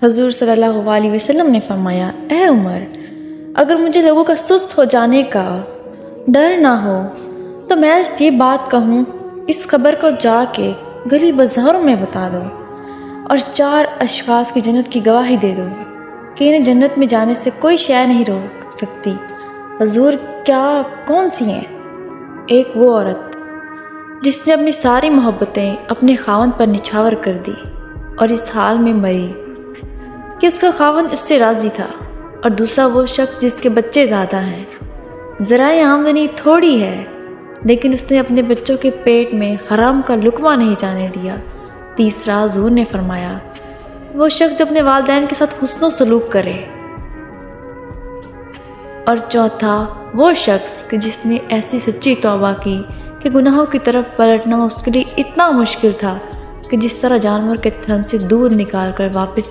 حضور صلی اللہ علیہ وسلم نے فرمایا، اے عمر، اگر مجھے لوگوں کا سست ہو جانے کا ڈر نہ ہو تو میں یہ بات کہوں، اس خبر کو جا کے گلی بازاروں میں بتا دو اور 4 اشخاص کی جنت کی گواہی دے دو کہ انہیں جنت میں جانے سے کوئی شے نہیں روک سکتی۔ حضور، کیا کون سی ہیں؟ ایک وہ عورت جس نے اپنی ساری محبتیں اپنے خاوند پر نچھاور کر دی اور اس حال میں مری کہ اس کا خاوند اس سے راضی تھا، اور دوسرا وہ شخص جس کے بچے زیادہ ہیں، ذرائع آمدنی تھوڑی ہے لیکن اس نے اپنے بچوں کے پیٹ میں حرام کا لقمہ نہیں جانے دیا۔ تیسرا، حضور نے فرمایا، وہ شخص جو اپنے والدین کے ساتھ حسن و سلوک کرے۔ اور چوتھا، وہ شخص کہ جس نے ایسی سچی توبہ کی کہ گناہوں کی طرف پلٹنا اس کے لیے اتنا مشکل تھا کہ جس طرح جانور کے تھن سے دودھ نکال کر واپس